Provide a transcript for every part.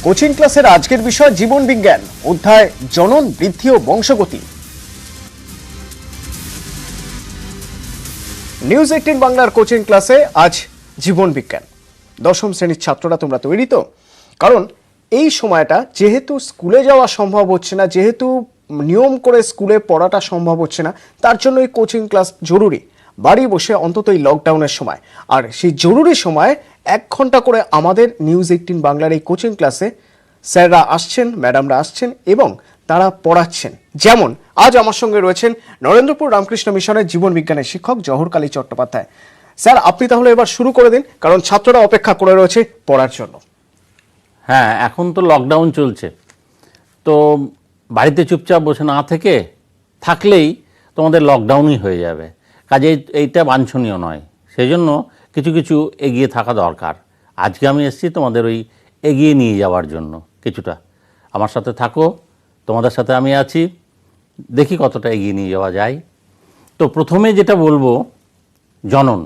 Coaching ক্লাসের আজকের বিষয় জীবন বিজ্ঞান, অধ্যায় জনন, বৃদ্ধি ও বংশগতি। নিউজ 18 বাংলার কোচিং ক্লাসে আজ জীবন বিজ্ঞান। দশম শ্রেণীর ছাত্ররা তোমরা তৈরি তো? কারণ এই সময়টা যেহেতু স্কুলে যাওয়া সম্ভব হচ্ছে না, যেহেতু নিয়ম করে স্কুলে পড়াটা সম্ভব হচ্ছে না, তার জন্য এই কোচিং ক্লাস জরুরি। বাড়ি বসে অন্তত এই লকডাউনের সময়, আর সেই জরুরি সময় 1 ঘন্টা করে আমাদের নিউজ 18 বাংলার এই কোচিং ক্লাসে স্যাররা আসছেন, ম্যাডামরা আসছেন এবং তারা পড়াচ্ছেন। যেমন আজ আমার সঙ্গে রয়েছেন নরেন্দ্রপুর রামকৃষ্ণ মিশনের জীবন বিজ্ঞানের শিক্ষক জহরকালী চট্টোপাধ্যায়। স্যার, আপনি তাহলে এবার শুরু করে দিন, কারণ ছাত্ররা অপেক্ষা করে রয়েছে পড়ার জন্য। হ্যাঁ, এখন তো লকডাউন চলছে, তো বাড়িতে চুপচাপ বসে না থাকলেই তোমাদের লকডাউনই হয়ে যাবে। কাজে এইটা বাঞ্ছনীয় নয়, সেই জন্য কিছু কিছু এগিয়ে থাকা দরকার। আজকে আমি এসেছি তোমাদের ওই এগিয়ে নিয়ে যাওয়ার জন্য। কিছুটা আমার সাথে থাকো, তোমাদের সাথে আমি আছি, দেখি কতটা এগিয়ে নিয়ে যাওয়া যায়। তো প্রথমে যেটা বলবো জনন,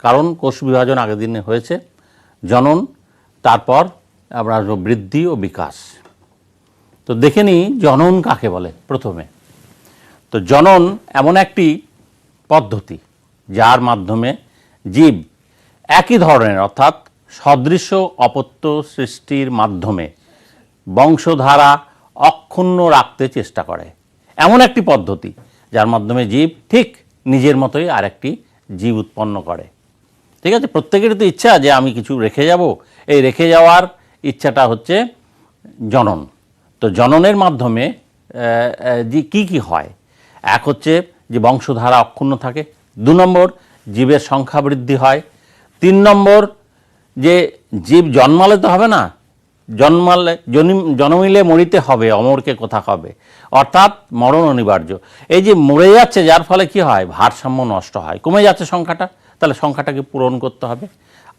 কারণ কোষ বিভাজন আগের দিনে হয়েছে। জনন, তারপর আমরা আসবো বৃদ্ধি ও বিকাশ। তো দেখে নিই জনন কাকে বলে। প্রথমে তো জনন এমন একটি পদ্ধতি যার মাধ্যমে জীব একই ধরনের অর্থাৎ সদৃশ্য অপত্য সৃষ্টির মাধ্যমে বংশধারা অক্ষুণ্ণ রাখতে চেষ্টা করে। এমন একটি পদ্ধতি যার মাধ্যমে জীব ঠিক নিজের মতোই আরেকটি জীব উৎপন্ন করে। ঠিক আছে, প্রত্যেকেরই তো ইচ্ছা যে আমি কিছু রেখে যাব, এই রেখে যাওয়ার ইচ্ছাটা হচ্ছে জনন। তো জননের মাধ্যমে যে কি হয়, এক হচ্ছে যে বংশধারা অক্ষুণ্ণ থাকে, 2 নম্বর জীবের সংখ্যা বৃদ্ধি হয়, 3 নম্বর যে জীব জন্মালে তো হবে না, জন্মিলে মরিতে হবে, অমরকে কোথা হবে, অর্থাৎ মরণ অনিবার্য। এই যে মরে যাচ্ছে, যার ফলে কি হয়, ভারসাম্য নষ্ট হয়, কমে যাচ্ছে সংখ্যাটা, তাহলে সংখ্যাটাকে পূরণ করতে হবে।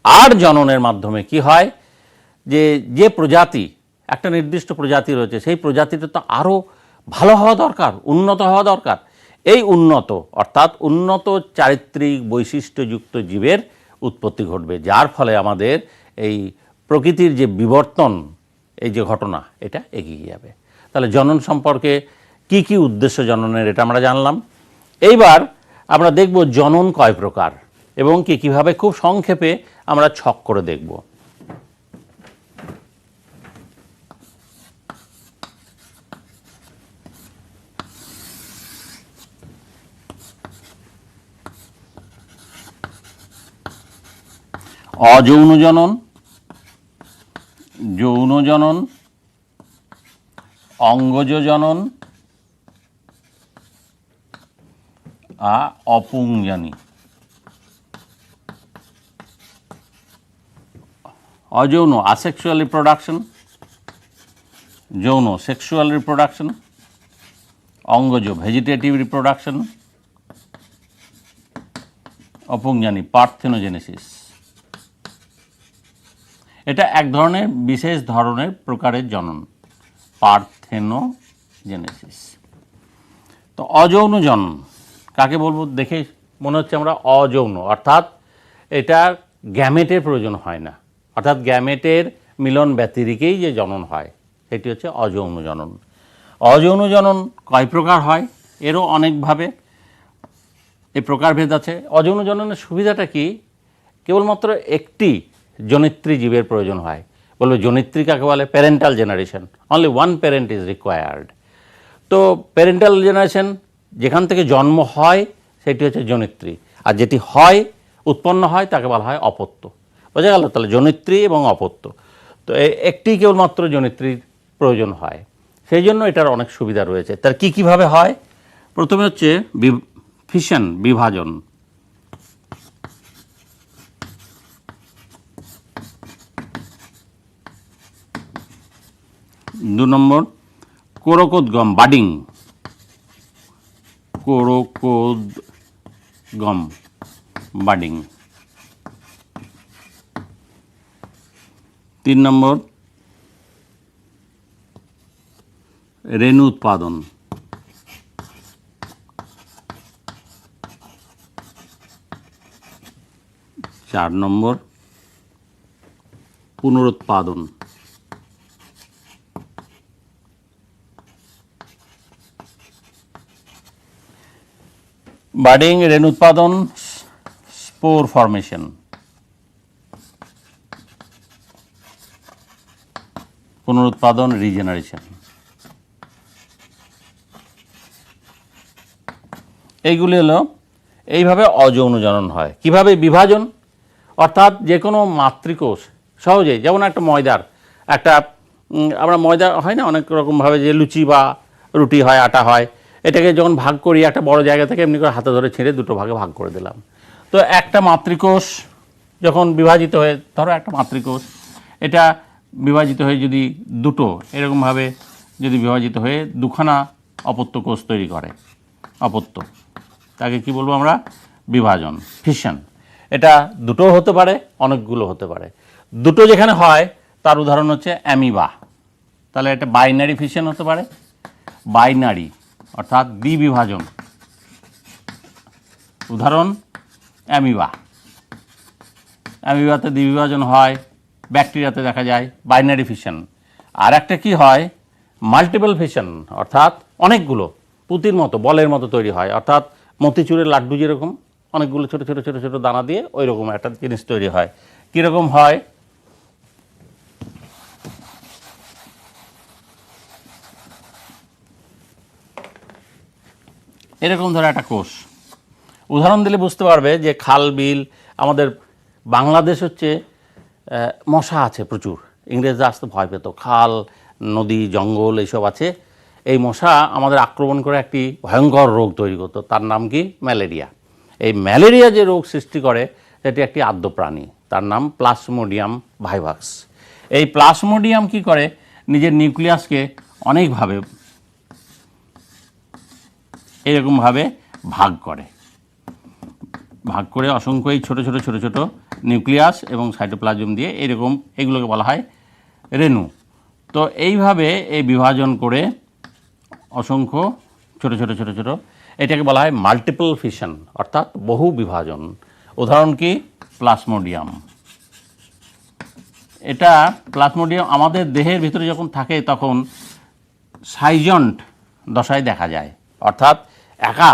আর জননের মাধ্যমে কি হয়, যে প্রজাতি, একটা নির্দিষ্ট প্রজাতি রয়েছে, সেই প্রজাতিটা তো আরও ভালো হওয়া দরকার, উন্নত হওয়া দরকার। এই উন্নত অর্থাৎ উন্নত চারিত্রিক বৈশিষ্ট্যযুক্ত জীবের উৎপত্তি ঘটবে, যার ফলে আমাদের এই প্রকৃতির যে বিবর্তন, এই যে ঘটনা, এটা এগিয়ে যাবে। তাহলে জনন সম্পর্কে কি কি উদ্দেশ্য জননের, এটা আমরা জানলাম। এইবার আমরা দেখব জনন কয় প্রকার এবং কীভাবে খুব সংক্ষেপে আমরা ছক করে দেখব। অযৌন জনন, যৌন জনন, অঙ্গজ জনন, অপুংজনী। অযৌন asexual reproduction, যৌন sexual reproduction, অঙ্গজ vegetative reproduction, অপুংজনী পার্থেনোজেনেসিস। এটা এক ধরনের বিশেষ ধরনের প্রকারের জনন, পার্থেনোজেনেসিস। তো অযৌন জনন কাকে বলবো, দেখে মনে হচ্ছে আমরা অযৌন, অর্থাৎ এটা গ্যামেটের প্রয়োজন হয় না, অর্থাৎ গ্যামেটের মিলন ব্যতিরেকেই যে জনন হয়, সেটি হচ্ছে অযৌন জনন। অযৌন জনন কয় প্রকার হয়, এরও অনেকভাবে এই প্রকারভেদ আছে। অযৌন জননের সুবিধাটা কি, কেবলমাত্র একটি জনিত্রী জীবের প্রয়োজন হয়। বলবে জনিত্রী কাকে বলে, parental generation, only one parent is required. তো প্যারেন্টাল জেনারেশন যেখান থেকে জন্ম হয় সেটি হচ্ছে জনিত্রী, আর যেটি হয়, উৎপন্ন হয়, তাকে বলা হয় অপত্য। বোঝা গেল? তাহলে জনিত্রী এবং অপত্য, তো একটি কেবলমাত্র জনিত্রীর প্রয়োজন হয়, সেই জন্য এটার অনেক সুবিধা রয়েছে। তার কীভাবে হয়, প্রথমে হচ্ছে ফিশন, বিভাজন। 2 নম্বর কোরকোদ্গম, বাডিং, কোরকোদ্গম, বাডিং। 3 নম্বর রেণু উৎপাদন। 4 নম্বর পুনরুৎপাদন। বার্ডিং, রেণু উৎপাদন, স্পোর ফরমেশন, পুনরুৎপাদন, রিজেনারেশন। এইগুলি হলো এইভাবে অযৌন জনন হয়। কিভাবে? বিভাজন, অর্থাৎ যে কোনো মাতৃকোষ সহজেই, যেমন একটা ময়দার একটা আমরা ময়দা হয় না অনেক রকমভাবে, যে লুচি বা রুটি হয়, আটা হয়, এটাকে যখন ভাগ করি একটা বড় জায়গা থেকে এমনি করে হাতে ধরে ছেড়ে দুটো ভাগে ভাগ করে দিলাম। তো একটা মাতৃকোষ যখন বিভাজিত হয়ে, ধরো একটা মাতৃকোষ, এটা বিভাজিত হয়ে যদি দুটো এরকমভাবে যদি বিভাজিত হয়ে দুখানা অপত্য কোষ তৈরি করে, অপত্য, তাকে কি বলবো আমরা? বিভাজন, ফিশন। এটা দুটো হতে পারে, অনেকগুলো হতে পারে। দুটো যেখানে হয় তার উদাহরণ হচ্ছে অ্যামিবা। তাহলে এটা বাইনারি ফিশন হতে পারে, বাইনারি অর্থাৎ দ্বিবিভাজন, উদাহরণ অ্যামিবা। অ্যামিবাতে দ্বিবিভাজন হয়, ব্যাকটেরিয়াতে দেখা যায় বাইনারি ফিশন। আর একটা কি হয়? মাল্টিপল ফিশন, অর্থাৎ অনেকগুলো পুঁতির মতো, বলের মতো তৈরি হয়, অর্থাৎ মতিচুরের লাড্ডু যেরকম অনেকগুলো ছোটো ছোটো ছোটো ছোটো দানা দিয়ে ওই রকম একটা জিনিস তৈরি হয়। কীরকম হয়? এরকম ধরো একটা কোষ, উদাহরণ দিলে বুঝতে পারবে যে খাল বিল, আমাদের বাংলাদেশ হচ্ছে মশা আছে প্রচুর, ইংরেজরা আসতে ভয় পেত, খাল নদী জঙ্গল এইসব আছে, এই মশা আমাদের আক্রমণ করে একটি ভয়ঙ্কর রোগ তৈরি করতো, তার নাম কি? ম্যালেরিয়া। এই ম্যালেরিয়া যে রোগ সৃষ্টি করে সেটি একটি আদ্য প্রাণী, তার নাম প্লাজমোডিয়াম ভাইভাক্স। এই প্লাজমোডিয়াম কি করে? নিজের নিউক্লিয়াসকে অনেকভাবে এরকমভাবে ভাগ করে, ভাগ করে অসংখ্য এই ছোটো ছোটো ছোটো ছোটো নিউক্লিয়াস এবং সাইটোপ্লাজম দিয়ে এরকম, এগুলোকে বলা হয় রেণু। তো এইভাবে এই বিভাজন করে অসংখ্য ছোটো ছোটো ছোটো ছোটো, এটাকে বলা হয় মাল্টিপল ফিশন, অর্থাৎ বহু বিভাজন। উদাহরণ কি? প্লাজমোডিয়াম। এটা প্লাজমোডিয়াম আমাদের দেহের ভিতরে যখন থাকে তখন সাইজন্ট দশায় দেখা যায়, অর্থাৎ একা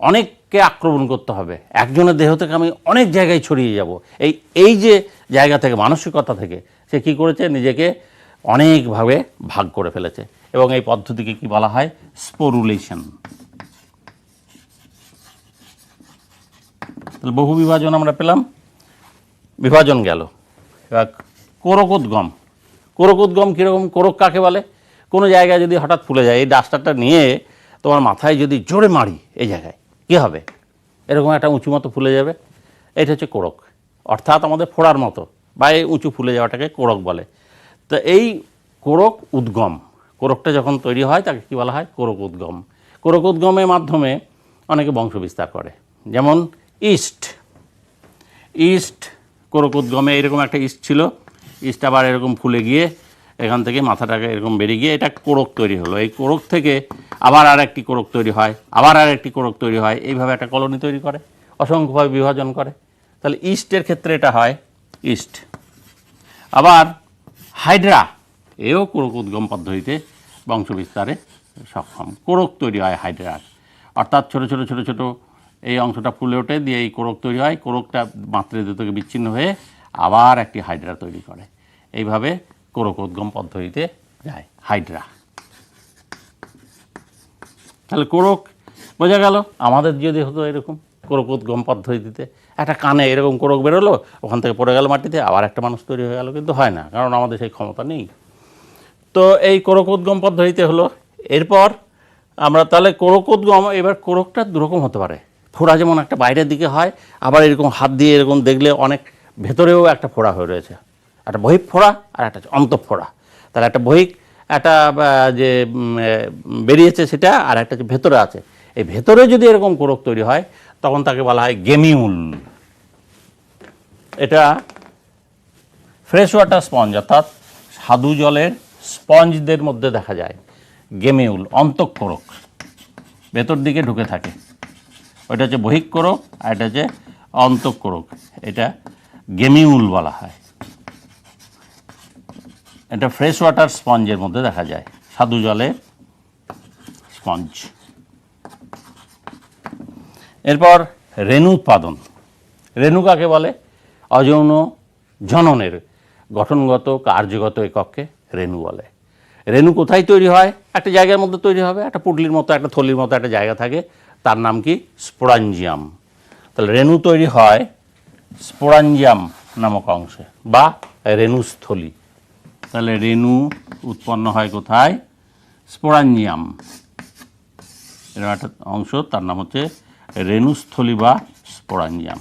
অনেককে আক্রমণ করতে হবে, একজনের দেহ থেকে আমি অনেক জায়গায় ছড়িয়ে যাব, এই যে জায়গা থেকে, মানসিকতা থেকে সে কী করেছে? নিজেকে অনেকভাবে ভাগ করে ফেলেছে, এবং এই পদ্ধতিকে কি বলা হয়? স্পোরুলেশন। তাহলে বহু বিভাজন আমরা পেলাম, বিভাজন গেল। এবার কোরকোদ্গম। কোরকোদ্গম কীরকম? কোরক কাকে বলে? কোনো জায়গায় যদি হঠাৎ ফুলে যায়, এই ডাস্টারটা নিয়ে তোমার মাথায় যদি জোরে মারি এই জায়গায়, কী হবে? এরকম একটা উঁচু মতো ফুলে যাবে, এটা হচ্ছে কোরক, অর্থাৎ আমাদের ফোড়ার মতো বা এই উঁচু ফুলে যাওয়াটাকে কোরক বলে। তো এই কোরক উদ্গম, কোরকটা যখন তৈরি হয় তাকে কী বলা হয়? কোরক উদ্গম। কোরক উদ্গমের মাধ্যমে অনেকে বংশ বিস্তার করে, যেমন ইস্ট। ইস্ট কোরক উদ্গমে এরকম একটা ইস্ট ছিল, ইস্ট আবার এরকম ফুলে গিয়ে এখান থেকে মাথাটাকে এরকম বেরিয়ে গিয়ে এটা কোরক তৈরি হলো। এই কোরক থেকে আবার আর একটি কোরক তৈরি হয়, আবার আর একটি কোরক তৈরি হয়, এইভাবে একটা কলোনি তৈরি করে, অসংখ্যভাবে বিভাজন করে। তাহলে ইস্টের ক্ষেত্রে এটা হয় ইস্ট। আবার হাইড্রা, এও কোরক উদ্গম পদ্ধতিতে বংশ বিস্তারে সক্ষম, কোরক তৈরি হয় হাইড্রার, অর্থাৎ ছোটো ছোটো ছোটো ছোটো এই অংশটা ফুলে ওঠে, দিয়ে এই কোরক তৈরি হয়, কোরকটা মাতৃদেহ থেকে বিচ্ছিন্ন হয়ে আবার একটি হাইড্রা তৈরি করে, এইভাবে কোরক উদ্গম পদ্ধতিতে যায় হাইড্রা। তাহলে কোরক বোঝা গেল। আমাদের যদি হতো এরকম কোরক উদ্গম পদ্ধতিতে, একটা কানে এরকম কোরক বেরোলো, ওখান থেকে পড়ে গেল মাটিতে, আবার একটা মানুষ তৈরি হয়ে গেল, কিন্তু হয় না, কারণ আমাদের সেই ক্ষমতা নেই। তো এই কোরক উদ্গম পদ্ধতিতে হলো। এরপর আমরা তাহলে কোরক উদ্গম, এবার কোরকটা দুরকম হতে পারে, ফোড়া যেমন একটা বাইরের দিকে হয়, আবার এরকম হাত দিয়ে এরকম দেখলে অনেক ভেতরেও একটা ফোড়া হয়ে রয়েছে, একটা বহিক ফোড়া আর একটা অন্তঃফোড়া। তাহলে একটা বহিক একটা যে বেরিয়েছে সেটা, আর একটা যে ভেতরে আছে, এই ভেতরে যদি এরকম কোরক তৈরি হয় তখন তাকে বলা হয় গেমিউল। এটা ফ্রেশ ওয়াটার স্পঞ্জ, অর্থাৎ স্বাদু জলের স্পঞ্জদের মধ্যে দেখা যায় গেমিউল, অন্তঃকোরক ভেতর দিকে ঢুকে থাকে, ওইটা হচ্ছে বহিক কোরক আর এটা হচ্ছে অন্তঃকোরক, এটা গেমিউল বলা হয়। এটা ফ্রেশ ওয়াটার স্পঞ্জের মধ্যে দেখা যায়, স্বাদু জলের স্পঞ্জ। এরপর রেণু উৎপাদন। রেণু কাকে বলে? অযৌন জননের গঠনগত কার্যগত এককে রেণু বলে। রেণু কোথায় তৈরি হয়? একটা জায়গার মধ্যে তৈরি হবে, একটা পুটলির মতো, একটা থলির মতো একটা জায়গা থাকে, তার নাম কি? স্পোরাঞ্জিয়াম। তাহলে রেণু তৈরি হয় স্পোরাঞ্জিয়াম নামক অংশে বা রেণুস্থলী। তাহলে রেণু উৎপন্ন হয় কোথায়? স্পোরাঞ্জিয়াম, এরকম একটা অংশ, তার নাম হচ্ছে রেণুস্থলী বা স্পোরাঞ্জিয়াম।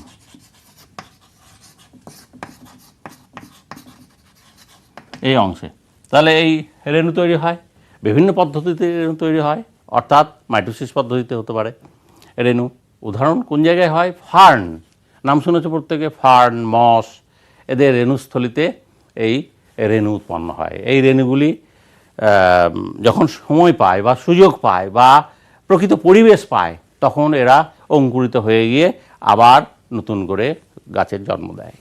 এই অংশে তাহলে এই রেণু তৈরি হয়, বিভিন্ন পদ্ধতিতে রেণু তৈরি হয়, অর্থাৎ মাইটোসিস পদ্ধতিতে হতে পারে রেণু। উদাহরণ কোন জায়গায় হয়? ফার্ন, নাম শুনেছে প্রত্যেকে, ফার্ন, মস, এদের রেণুস্থলীতে এই রেণু উৎপন্ন হয়। এই রেণুগুলি যখন সময় পায় বা সুযোগ পায় বা প্রকৃত পরিবেশ পায়, তখন এরা অঙ্কুরিত হয়ে গিয়ে আবার নতুন করে গাছের জন্ম দেয়।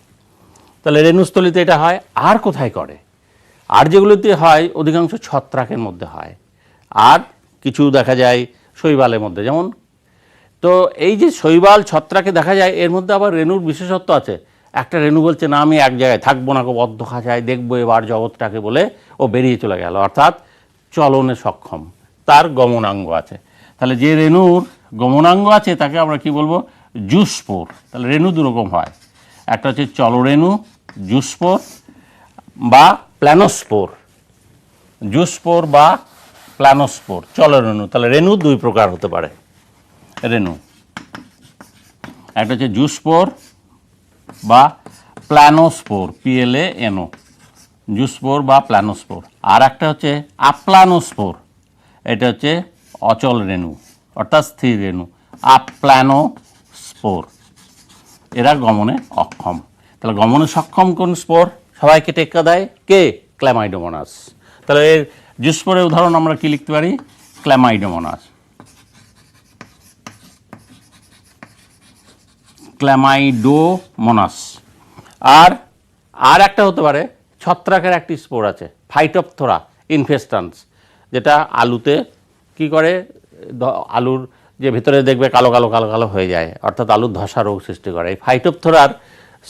তাহলে রেণুস্থলীতে এটা হয়। আর কোথায় করে? আর যেগুলোতে হয় অধিকাংশ ছত্রাকের মধ্যে হয়, আর কিছু দেখা যায় শৈবালের মধ্যে। যেমন, তো এই যে শৈবাল ছত্রাকে দেখা যায়, এর মধ্যে আবার রেণুর বিশেষত্ব আছে। একটা রেণু বলছে না, আমি এক জায়গায় থাকবো না, বদ্ধ খাঁচায় দেখবো এবার জগৎটাকে, বলে ও বেরিয়ে চলে গেল, অর্থাৎ চলনে সক্ষম, তার গমনাঙ্গ আছে। তাহলে যে রেণুর গমনাঙ্গ আছে তাকে আমরা কি বলবো? জুস্পোর। তাহলে রেণু দুরকম হয়, একটা হচ্ছে চলরেণু জুস্পোর বা প্ল্যানোস্পোর। জুস্পোর বা প্ল্যানোস্পোর, চলরেণু। তাহলে রেণু দুই প্রকার হতে পারে। রেণু একটা হচ্ছে জুস্পোর বা প্ল্যানোস্পোর, PLANO, জুস্পোর বা প্ল্যানোস্পোর। আর একটা হচ্ছে আপ্লানোস্পোর, এটা হচ্ছে অচল রেণু অর্থাৎ স্থির রেণু, আপ্লানোস্পোর। এরা গমনে অক্ষম। তাহলে গমনে সক্ষম কোন স্পোর সবাইকে টেক্কা দেয়? কে? ক্ল্যামাইডোমোনাস। তাহলে এর জুস্পোরের উদাহরণ আমরা কি লিখতে পারি? Chlamydomonas, Chlamydomonas. আর একটা হতে পারে ছত্রাকের একটি স্পোর আছে, ফাইটোপথোরা ইনফেস্টান্স, যেটা আলুতে কি করে? আলুর যে ভিতরে দেখবে কালো কালো কালো কালো হয়ে যায়, অর্থাৎ আলুর ধসা রোগ সৃষ্টি করে। এই ফাইটোপথোরার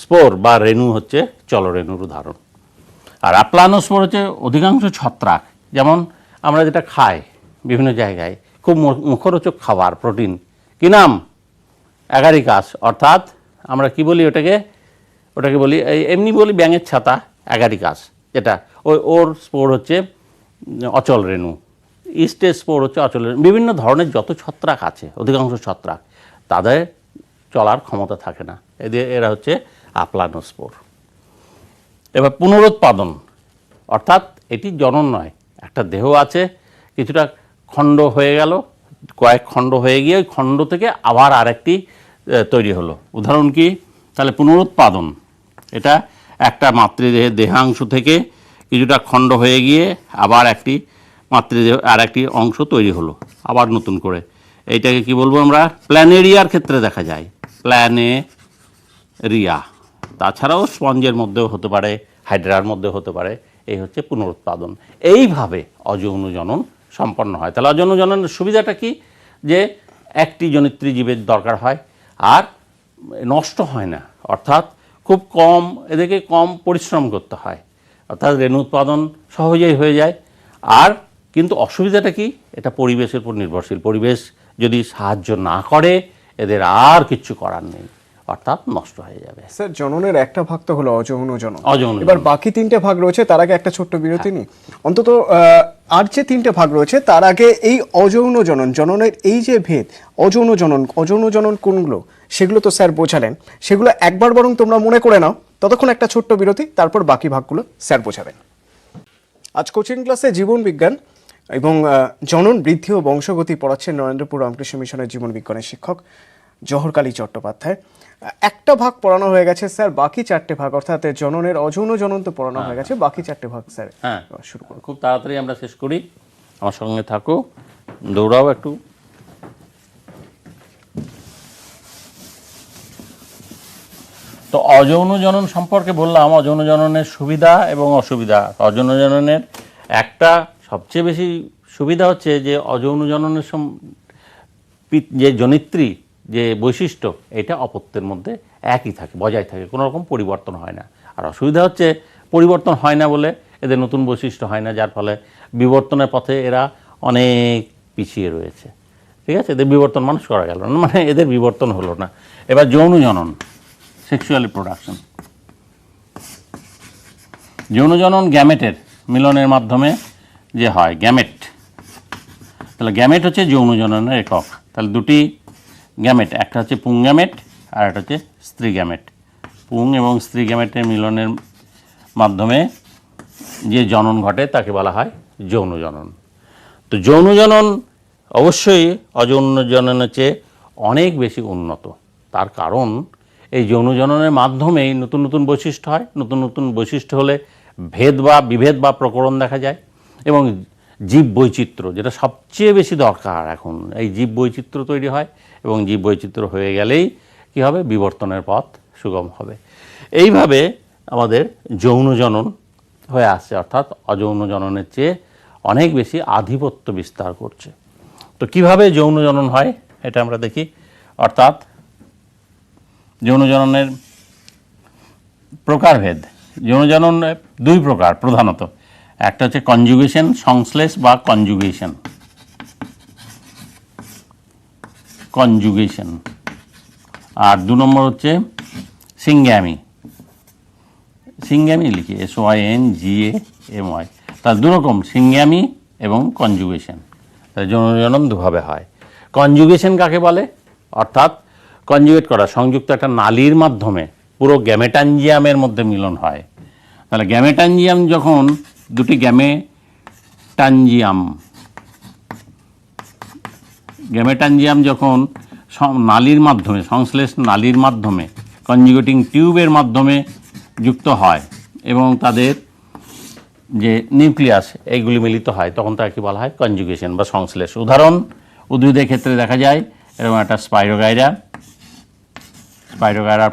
স্পোর বা রেণু হচ্ছে চলরেণুর উদাহরণ। আর আপ্লানোস্পোর হচ্ছে অধিকাংশ ছত্রাক, যেমন আমরা যেটা খাই বিভিন্ন জায়গায়, খুব মুখরোচক খাবার, প্রোটিন, কি নাম? অ্যাগারিকাস। অর্থাৎ আমরা কি বলি ওটাকে বলি এমনি বলি ব্যাঙের ছাতা, অ্যাগারিকাস, যেটা ওর স্পোর হচ্ছে অচল রেণু। ইস্টের স্পোর হচ্ছে অচল রেণু। বিভিন্ন ধরনের যত ছত্রাক আছে, অধিকাংশ ছত্রাক, তাদের চলার ক্ষমতা থাকে না, এরা হচ্ছে আপ্লানোস্পোর। এবার পুনরুৎপাদন, অর্থাৎ এটি জনন নয়, একটা দেহ আছে, কিছুটা খণ্ড হয়ে গেল, কয়েক খণ্ড হয়ে গিয়ে ওই খণ্ড থেকে আবার আরেকটি তৈরি হলো। উদাহরণ কি? তাহলে পুনরুৎপাদন, এটা একটা মাতৃদেহের দেহাংশ থেকে কিছুটা খণ্ড হয়ে গিয়ে আবার একটি মাতৃদেহ আর একটি অংশ তৈরি হলো আবার নতুন করে। এইটাকে কি বলবো আমরা? প্ল্যানেরিয়ার ক্ষেত্রে দেখা যায়, প্ল্যানেরিয়া। তাছাড়াও স্পঞ্জের মধ্যেও হতে পারে, হাইড্রার মধ্যেও হতে পারে। এই হচ্ছে পুনরুৎপাদন। এইভাবে অযৌন জনন সম্পন্ন হয়। তাহলে অযৌন জননের সুবিধাটা কি? যে একটি জনিত্রী জীবের দরকার হয়, আর নষ্ট হয় না, অর্থাৎ খুব কম, এদেরকে কম পরিশ্রম করতে হয়, অর্থাৎ রেণু উৎপাদন সহজেই হয়ে যায়। আর কিন্তু অসুবিধাটা কি? এটা পরিবেশের উপর নির্ভরশীল। পরিবেশ যদি সাহায্য না করে, এদের আর কিচ্ছু করার নেই, অর্থাৎ নষ্ট হয়ে যাবে। স্যার, জননের একটা ভাগ তো হলো অযৌন জনন, অযৌন এবার বাকি তিনটে ভাগ রয়েছে, তার আগে একটা ছোট্ট বিরতি নিই। অন্তত আর যে তিনটে ভাগ রয়েছে তার আগে এই অযৌন জনন, জননের এই যে ভেদ, অযৌন জনন কোনগুলো, সেগুলো তো স্যার বোঝালেন। সেগুলো একবার বরং তোমরা মনে করে নাও, ততক্ষণ একটা ছোট্ট বিরতি, তারপর বাকি ভাগগুলো স্যার বোঝাবেন। আজ কোচিং ক্লাসে জীবন বিজ্ঞান এবং জনন, বৃদ্ধি ও বংশগতি পড়াচ্ছেন নরেন্দ্রপুর রামকৃষ্ণ মিশনের জীবন বিজ্ঞানের শিক্ষক জহরকালী চট্টোপাধ্যায়। একটা ভাগ পড়ানো হয়ে গেছে স্যার, বাকি চারটে ভাগ, অর্থাৎ জননের অযৌন জনন তো পড়ানো হয়ে গেছে, বাকি চারটে ভাগ স্যার শুরু করুন। খুব তাড়াতাড়ি আমরা শেষ করি, আমার সঙ্গে থাকো, দৌড়াও একটু। তো অযৌন জনন সম্পর্কে বললাম, অযৌন জননের সুবিধা এবং অসুবিধা। অযৌন জননের একটা সবচেয়ে বেশি সুবিধা হচ্ছে যে অযৌন জননের যে জনিত্রী যে বৈশিষ্ট্য এটা অপত্যের মধ্যে একই থাকে, বজায় থাকে, কোনো রকম পরিবর্তন হয় না। আর অসুবিধা হচ্ছে পরিবর্তন হয় না বলে এদের নতুন বৈশিষ্ট্য হয় না, যার ফলে বিবর্তনের পথে এরা অনেক পিছিয়ে রয়েছে। ঠিক আছে, এদের বিবর্তন মানুষ করা গেল না, মানে এদের বিবর্তন হলো না। এবার যৌন জনন, সেক্সুয়াল রিপ্রোডাকশন। যৌন জনন গ্যামেটের মিলনের মাধ্যমে যে হয়, গ্যামেট। তাহলে গ্যামেট হচ্ছে যৌন জননের একক। তাহলে দুটি গ্যামেট, একটা হচ্ছে পুং গ্যামেট আর একটা হচ্ছে স্ত্রী গ্যামেট। পুং এবং স্ত্রী গ্যামেটের মিলনের মাধ্যমে যে জনন ঘটে তাকে বলা হয় যৌন জনন। তো যৌন জনন অবশ্যই অযৌন জননের চেয়ে অনেক বেশি উন্নত। তার কারণ এই যৌন জননের মাধ্যমেই নতুন নতুন বৈশিষ্ট্য হয়। নতুন নতুন বৈশিষ্ট্য হলে ভেদ বা বিভেদ বা প্রকরণ দেখা যায়, এবং জীব বৈচিত্র্য, যেটা সবচেয়ে বেশি দরকার এখন, এই জীব বৈচিত্র্য তৈরি হয়, এবং জীব বৈচিত্র্য হয়ে গেলেই কী হবে, বিবর্তনের পথ সুগম হবে। এইভাবে আমাদের যৌন জনন হয়ে আসছে, অর্থাৎ অযৌন জননের চেয়ে অনেক বেশি আধিপত্য বিস্তার করছে। তো কিভাবে যৌন জনন হয় এটা আমরা দেখি। অর্থাৎ যৌন জননের প্রকারভেদ। যৌন জনন দুই প্রকার প্রধানত, একটা হচ্ছে কনজুগেশন, সংশ্লেষ বা কনজুগেশন, আর 2 নম্বর হচ্ছে সিঙ্গ্যামি। সিঙ্গ্যামি লিখি SYNGAMY। তার 2 রকম, সিঙ্গ্যামি এবং কনজুগেশন। যৌন জনন দুভাবে হয়। কনজুগেশন কাকে বলে? অর্থাৎ কনজুগেট করা, সংযুক্ত একটা নালীর মাধ্যমে পুরো গ্যামেটাঞ্জিয়ামের মধ্যে মিলন হয়। তাহলে গ্যামেটাঞ্জিয়াম যখন দুটি গ্যামেটাঞ্জিয়াম যখন নালীর মাধ্যমে, সংশ্লেষ নালীর মাধ্যমে, কনজুগেটিং টিউবের মাধ্যমে যুক্ত হয় এবং তাদের যে নিউক্লিয়াস এইগুলি মিলিত হয়, তখন তাকে বলা হয় কনজুগেশন বা সংশ্লেষ। উদাহরণ, উদ্ভিদের ক্ষেত্রে দেখা যায় এরকম একটা স্পাইরোগাইরার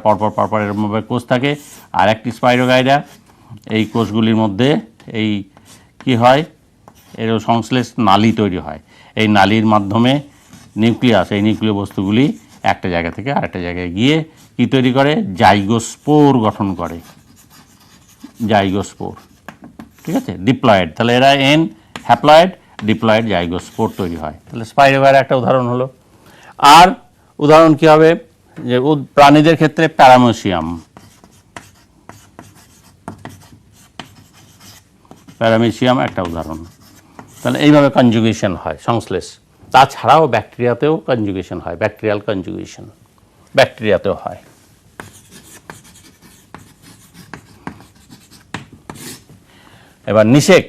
পরপর এরকমভাবে কোষ থাকে, আর একটি স্পাইরোগাইরা। এই কোষগুলির মধ্যে এই কি হয়, এর সংশ্লেষ নালী তৈরি হয়। এই নালীর মাধ্যমে নিউক্লিয়াস, এই নিউক্লিয় বস্তুগুলি একটা জায়গা থেকে আরেকটা জায়গায় গিয়ে কি তৈরি করে, জাইগোস্পোর গঠন করে। জাইগোস্পোর, ঠিক আছে, ডিপ্লয়েড। তাহলে এরা হ্যাপ্লয়েড, ডিপ্লয়েড, জাইগোস্পোর তৈরি হয়। তাহলে স্পাইরোগাইরা একটা উদাহরণ হলো। আর উদাহরণ কি হবে, যে প্রাণীদের ক্ষেত্রে প্যারামেসিয়াম একটা উদাহরণ। তাহলে এইভাবে কনজুগেশন হয়, সংশ্লেষ। তাছাড়াও ব্যাকটেরিয়াতেও কনজুগেশন হয়, ব্যাকটেরিয়াল কনজুগেশন ব্যাকটেরিয়াতেও হয়। এবার নিষেক,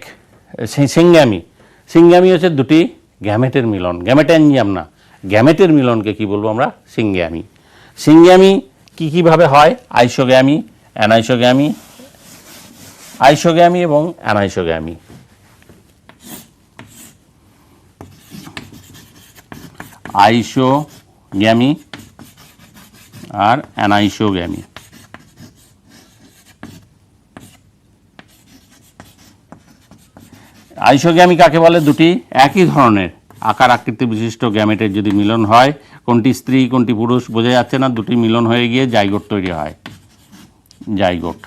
সিঙ্গ্যামি হচ্ছে দুটি গ্যামেটের মিলন, গ্যামেটাঞ্জিয়াম না, গ্যামেটের মিলনকে কি বলবো আমরা, সিঙ্গ্যামি। সিঙ্গ্যামি কীভাবে হয়, আইসোগ্যামি এবং অ্যানাইসোগ্যামি। আইসোগ্যামি আর অ্যানাইসোগ্যামি। আইসোগ্যামি কাকে বলে, দুটি একই ধরনের আকার আকৃতি বিশিষ্ট গ্যামেটের যদি মিলন হয়, কোনটি স্ত্রী কোনটি পুরুষ বোঝা যাচ্ছে না, দুটি মিলন হয়ে গিয়ে জাইগোট তৈরি হয়, জাইগোট,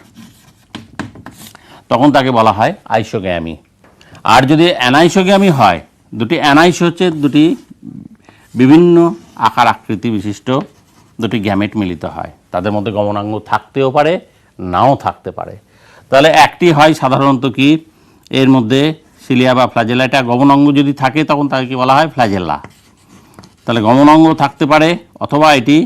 তখন তাকে বলা হয় আইসোগ্যামি। আর যদি অ্যানাইসোগ্যামি হয়, দুটি অ্যানাইস হচ্ছে দুটি বিভিন্ন আকার আকৃতি বিশিষ্ট দুটি গ্যামেট মিলিত হয়, তাদের মধ্যে গমনাঙ্গ থাকতেও পারে, নাও থাকতে পারে। তাহলে একটি হয় সাধারণত কি, এর মধ্যে সিলিয়া বা ফ্ল্যাজেলা, এটা গমনাঙ্গ যদি থাকে তখন তাকে কি বলা হয়, ফ্ল্যাজেলা। তাহলে গমনাঙ্গ থাকতে পারে, অথবা এটি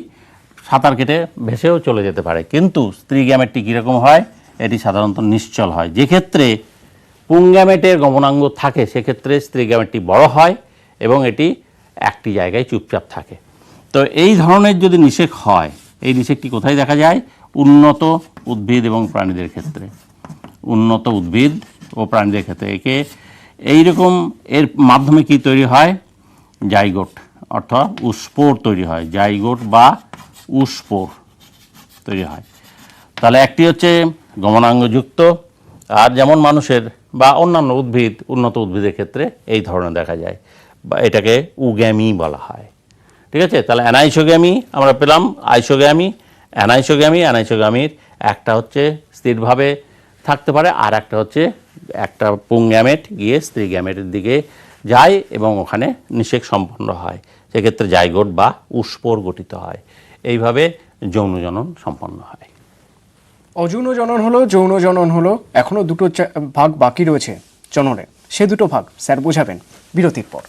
সাঁতার কেটে ভেসেও চলে যেতে পারে। কিন্তু স্ত্রী গ্যামেটটি কীরকম হয়, এটি সাধারণত নিশ্চল হয়। যে ক্ষেত্রে পুং গ্যামেটের গমনাঙ্গ থাকে, সেক্ষেত্রে স্ত্রী গ্যামেটটি বড় হয় এবং এটি একটি জায়গায় চুপচাপ থাকে। তো এই ধরনের যদি নিষেক হয়, এই নিষেকটি কোথায় দেখা যায়, উন্নত উদ্ভিদ এবং প্রাণীদের ক্ষেত্রে, উন্নত উদ্ভিদ ও প্রাণীদের ক্ষেত্রে। একে এইরকম, এর মাধ্যমে কি তৈরি হয়, জাইগোট অর্থাৎ উস্পোর তৈরি হয়, জাইগোট বা উস্পোর তৈরি হয়। তাহলে একটি হচ্ছে গমনাঙ্গযুক্ত, আর যেমন মানুষের বা অন্যান্য উন্নত উদ্ভিদের ক্ষেত্রে এই ধরনের দেখা যায়, বা এটাকে উগ্যামি বলা হয়। ঠিক আছে, তাহলে অ্যানাইসোগ্যামি আমরা পেলাম, আইসোগ্যামি, অ্যানাইসোগ্যামির একটা হচ্ছে স্থিরভাবে থাকতে পারে, আর একটা হচ্ছে একটা পুং গ্যামেট গিয়ে স্ত্রী গ্যামেটের দিকে যায় এবং ওখানে নিষেক সম্পন্ন হয়, সেক্ষেত্রে জাইগোট বা উস্পোর গঠিত হয়। এইভাবে যৌন জনন সম্পন্ন হয়। অযৌন জনন হলো, যৌন জনন হলো, এখনো দুটো ভাগ বাকি রয়েছে জননের। সে দুটো ভাগ স্যার বোঝাবেন বিরতির পর।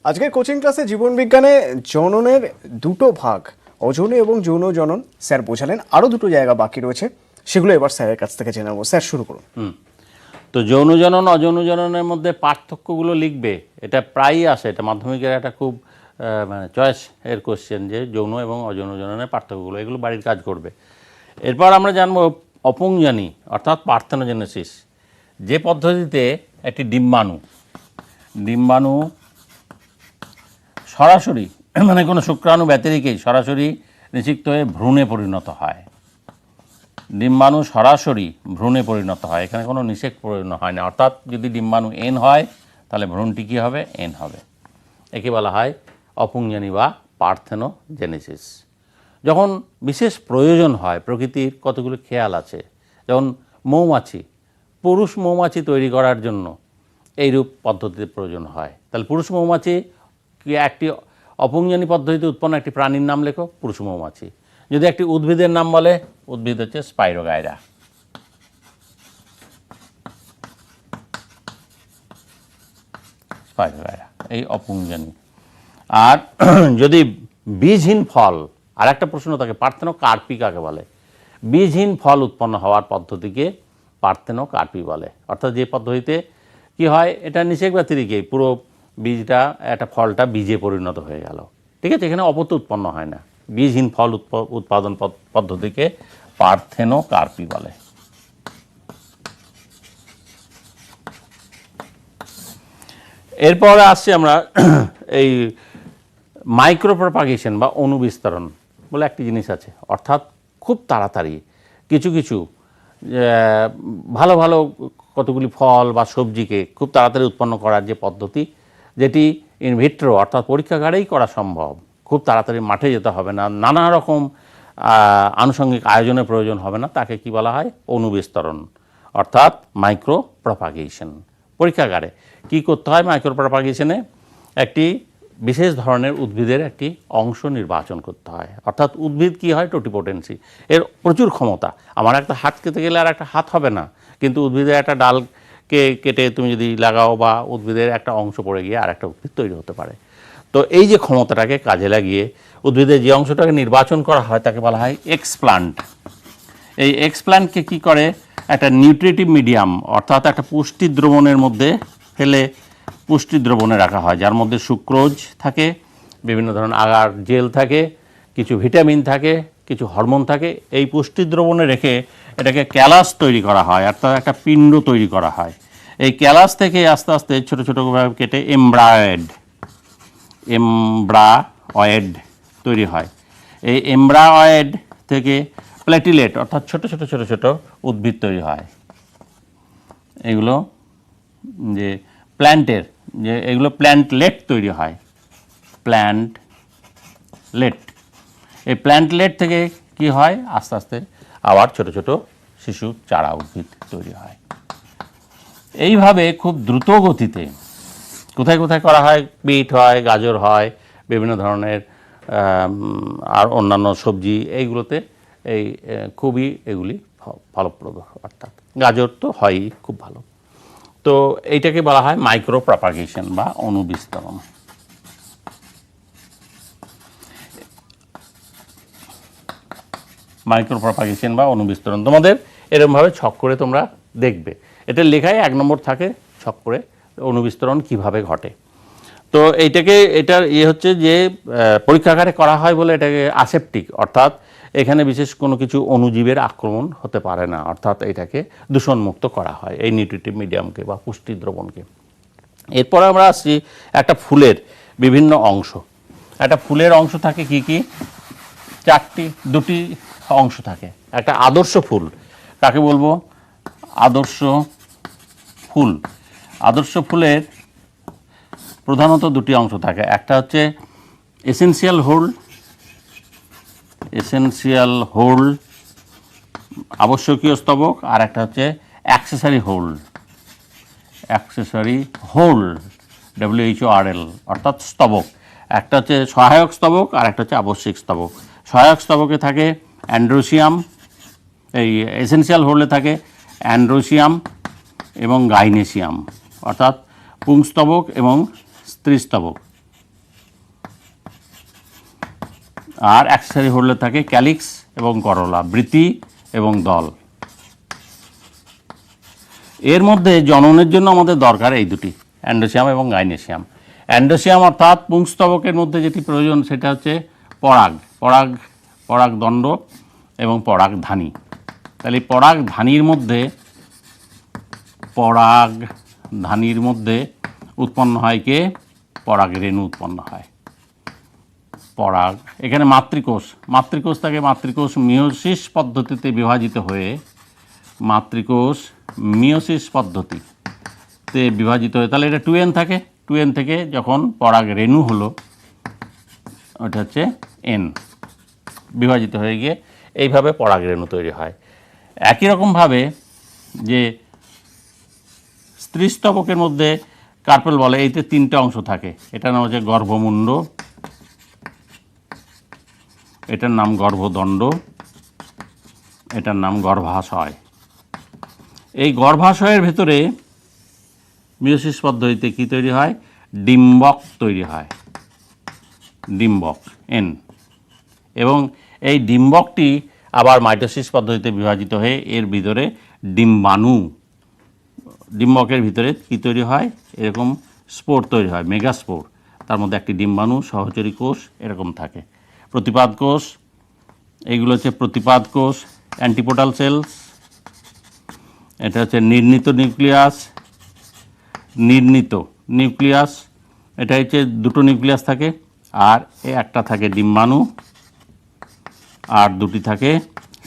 আজকের কোচিং ক্লাসে জীবন বিজ্ঞানে জননের দুটো ভাগ, অযৌন এবং যৌন জনন, স্যার বোঝালেন। আরও দুটো জায়গা বাকি রয়েছে, সেগুলো এবার স্যারের কাছ থেকে জেনে নেবো। স্যার শুরু করুন। তো যৌন জনন অযৌন জননের মধ্যে পার্থক্যগুলো লিখবে, এটা প্রায়ই আসে, এটা মাধ্যমিকের একটা খুব মানে চয়েস এর কোশ্চেন, যে যৌন এবং অযৌন জননের পার্থক্যগুলো, এগুলো বাড়ির কাজ করবে। এরপর আমরা জানবো অপুংজনি অর্থাৎ পার্থেনোজেনেসিস, যে পদ্ধতিতে একটি ডিম্বাণু সরাসরি মানে কোনো শুক্রাণু ব্যতিরেকেই সরাসরি নিষিক্ত হয়ে ভ্রূণে পরিণত হয়। ডিম্বাণু সরাসরি ভ্রূণে পরিণত হয়, এখানে কোনো নিষেক পরিণত হয় না। অর্থাৎ যদি ডিম্বাণু এন হয় তাহলে ভ্রূণটি কী হবে? এন হবে। একে বলা হয় অপুংজনি বা পার্থেনোজেনেসিস। যখন বিশেষ প্রয়োজন হয়, প্রকৃতির কতগুলো খেয়াল আছে, যেমন মৌমাছি, পুরুষ মৌমাছি তৈরি করার জন্য এইরূপ পদ্ধতির প্রয়োজন হয়, তাহলে পুরুষ মৌমাছি কি একটি অপুংজনি পদ্ধতিতে উৎপন্ন একটি প্রাণীর নাম লেখো, পুরুষ মৌমাছি। যদি একটি উদ্ভিদের নাম বলে, উদ্ভিদ হচ্ছে স্পাইরোগাইরা। এই অপুংজনি। আর যদি বীজহীন ফল, আর একটা প্রশ্ন থাকে, পার্থেনোকার্পি কাকে বলে? বীজহীন ফল উৎপন্ন হওয়ার পদ্ধতিকে পার্থেনোকার্পি বলে। অর্থাৎ যে পদ্ধতিতে কি হয়, এটা নিষেক ব্যতিরেকেই পুরো বীজটা, একটা ফলটা বীজে পরিণত হয়ে গেল, ঠিক আছে, এখানে অপত্য উৎপন্ন হয় না। বীজহীন ফল উৎপাদন পদ্ধতিকে পার্থেনোকার্পি বলে। এরপরে আসছি আমরা এই মাইক্রোপ্রপাগেশন বা অণুবিস্তরণ বলে একটি জিনিস আছে। অর্থাৎ খুব তাড়াতাড়ি কিছু কিছু ভালো ভালো কতগুলি ফল বা সবজিকে খুব তাড়াতাড়ি উৎপন্ন করার যে পদ্ধতি, যেটি ইনভিট্রো অর্থাৎ পরীক্ষাগারেই করা সম্ভব, খুব তাড়াতাড়ি মাঠে যেতে হবে না, নানা রকম আনুষঙ্গিক আয়োজনের প্রয়োজন হবে না, তাকে কি বলা হয়? অণুবিস্তরণ অর্থাৎ মাইক্রোপ্রপাগেশন। পরীক্ষাগারে কি করতে হয়? মাইক্রোপ্রপাগেশনে একটি বিশেষ ধরনের উদ্ভিদের একটি অংশ নির্বাচন করতে হয়। অর্থাৎ উদ্ভিদ কি হয়? টোটিপোটেন্সি, এর প্রচুর ক্ষমতা। আমার একটা হাত কেটে গেলে আর একটা হাত হবে না, কিন্তু উদ্ভিদের একটা ডালকে কেটে তুমি যদি লাগাও, বা উদ্ভিদের একটা অংশ পড়ে গিয়ে আর একটা উদ্ভিদ তৈরি হতে পারে। তো এই যে ক্ষমতাটাকে কাজে লাগিয়ে উদ্ভিদের যে অংশটাকে নির্বাচন করা হয় তাকে বলা হয় এক্সপ্লান্ট। এই এক্সপ্লান্টকে কি করে? একটা নিউট্রিটিভ মিডিয়াম অর্থাৎ একটা পুষ্টি দ্রবণের মধ্যে ফেলে পুষ্টি দ্রবণে রাখা হয়, যার মধ্যে সুক্রোজ থাকে, বিভিন্ন ধরনের আগার জেল থাকে, কিছু ভিটামিন থাকে, কিছু হরমোন থাকে। এই পুষ্টি দ্রবণে রেখে এটাকে ক্যালাস তৈরি করা হয়, অর্থাৎ একটা পিণ্ড তৈরি করা হয়। এই ক্যালাস থেকে আস্তে আস্তে ছোটো ছোটোভাবে কেটে এমব্রায়েড তৈরি হয়। এই এমব্রায়েড থেকে প্ল্যাটিলেট অর্থাৎ ছোট ছোট ছোট ছোট উদ্ভিদ তৈরি হয়। এগুলো যে প্ল্যান্টের, যে এগুলো প্ল্যান্টলেট তৈরি হয়, প্ল্যান্টলেট। এই প্ল্যান্টলেট থেকে কি হয়? আস্তে আস্তে আবার ছোট ছোট শিশু চারা উদ্ভিদ তৈরি হয়। এইভাবে খুব দ্রুত গতিতে কোথায় কোথায় করা হয়? বিট হয়, গাজর হয়, বিভিন্ন ধরনের আর অন্যান্য সবজি, এইগুলোতে এই খুবই এগুলি ফলপ্রদ। অর্থাৎ গাজর তো হয়ই খুব ভালো। তো এইটাকে বলা হয় মাইক্রো প্রপাগেশন বা অণুবিস্তরণ। মাইক্রো প্রপাগেশন বা অণুবিস্তরণ তোমাদের এরকমভাবে ছক করে তোমরা দেখবে, এটা লেখায় 1 নম্বর থাকে ছক করে অণুবিস্তরণ কিভাবে ঘটে। তো এটার হচ্ছে যে পরীক্ষাগারে করা হয় বলে এটাকে আসেপ্টিক, অর্থাৎ এখানে বিশেষ কোনো কিছু অণুজীবের আক্রমণ হতে পারে না, অর্থাৎ এটাকে দূষণমুক্ত করা হয় এই নিউট্রিটিভ মিডিয়ামকে বা পুষ্টি দ্রবণকে। এরপরে আমরা আসছি একটা ফুলের বিভিন্ন অংশ। একটা ফুলের অংশ থাকে কি কি? 2টি অংশ থাকে। একটা আদর্শ ফুল, কাকে বলবো? আদর্শ ফুল। আদর্শ ফুলের প্রধানত দুটি অংশ থাকে, একটা হচ্ছে এসেনশিয়াল হোল্ড আবশ্যকীয় স্তবক, আর একটা হচ্ছে অ্যাক্সেসরি হোল্ড WHORL অর্থাৎ স্তবক। একটা হচ্ছে সহায়ক স্তবক আর একটা হচ্ছে আবশ্যিক স্তবক। সহায়ক স্তবকে থাকে অ্যান্ড্রোসিয়াম, এই এসেনশিয়াল হোল্ডে থাকে অ্যান্ড্রোসিয়াম এবং গাইনেসিয়াম অর্থাৎ পুংস্তবক এবং স্ত্রীস্তবক। আর অ্যাক্সেসরি হোল্ডে থাকে ক্যালিক্স এবং করলা, বৃতি এবং দল। এর মধ্যে জননের জন্য আমাদের দরকার এই দুটি, অ্যান্ড্রোসিয়াম এবং গাইনেসিয়াম। অ্যান্ড্রোসিয়াম অর্থাৎ পুংস্তবকের মধ্যে যেটি প্রয়োজন সেটা হচ্ছে পরাগদণ্ড এবং পরাগধানী। তাহলে পরাগধানীর মধ্যে উৎপন্ন হয় কে? পরাগরেণু উৎপন্ন হয়। এখানে মাতৃকোষ থাকে, মাতৃকোষ মিওসিস পদ্ধতিতে বিভাজিত হয়ে তাহলে এটা 2n থাকে। 2n থেকে যখন পরাগরেণু হলো ওটা হচ্ছে n, বিভাজিত হয়ে গিয়ে এইভাবে পরাগরেণু তৈরি হয়। একই রকমভাবে যে স্ত্রীস্তবকের মধ্যে কার্পেল বলে, এইতে 3টে অংশ থাকে। এটার নাম হচ্ছে গর্ভমুণ্ড, এটার নাম গর্ভদণ্ড, এটার নাম গর্ভাশয়। এই গর্ভাশয়ের ভেতরে মিওসিস পদ্ধতিতে কি তৈরি হয়? ডিম্বক তৈরি হয়, ডিম্বক N। এবং এই ডিম্বকটি আবার মাইটোসিস পদ্ধতিতে বিভাজিত হয়ে এর ভিতরে ডিম্বকের ভিতরে কি তৈরি হয়? এরকম স্পোর তৈরি হয়, মেগাস্পোর। তার মধ্যে একটি ডিম্বাণু, সহচরী কোষ এরকম থাকে। প্রতিপাদ কোষ, এইগুলো হচ্ছে প্রতিপাদ কোষ, অ্যান্টিপোটাল সেলস। এটা হচ্ছে নির্ণিত নিউক্লিয়াস, এটা হচ্ছে দুটো নিউক্লিয়াস থাকে, আর একটা থাকে ডিম্বাণু, আর দুটি থাকে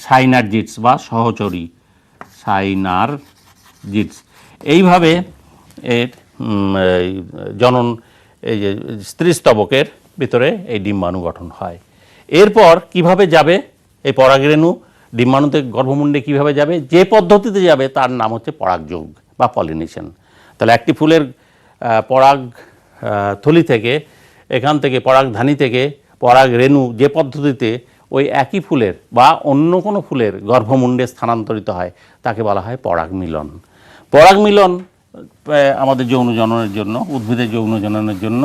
সাইনারজিটস বা সহচরী সাইনারজিটস। এইভাবে এর জনন, এই যে স্ত্রীস্তবকের ভিতরে এই ডিম্বাণু গঠন হয়। এরপর কিভাবে যাবে এই পরাগরেণু ডিম্বাণুতে, গর্ভমুণ্ডে কিভাবে যাবে? যে পদ্ধতিতে যাবে তার নাম হচ্ছে পরাগযোগ বা পলিনেশন। তাহলে একটি ফুলের পরাগ থলি থেকে, এখান থেকে পরাগধানী থেকে পরাগরেণু যে পদ্ধতিতে ওই একই ফুলের বা অন্য কোনো ফুলের গর্ভমুণ্ডে স্থানান্তরিত হয় তাকে বলা হয় পরাগমিলন। পরাগমিলন আমাদের যৌন জননের জন্য, উদ্ভিদের যৌন জননের জন্য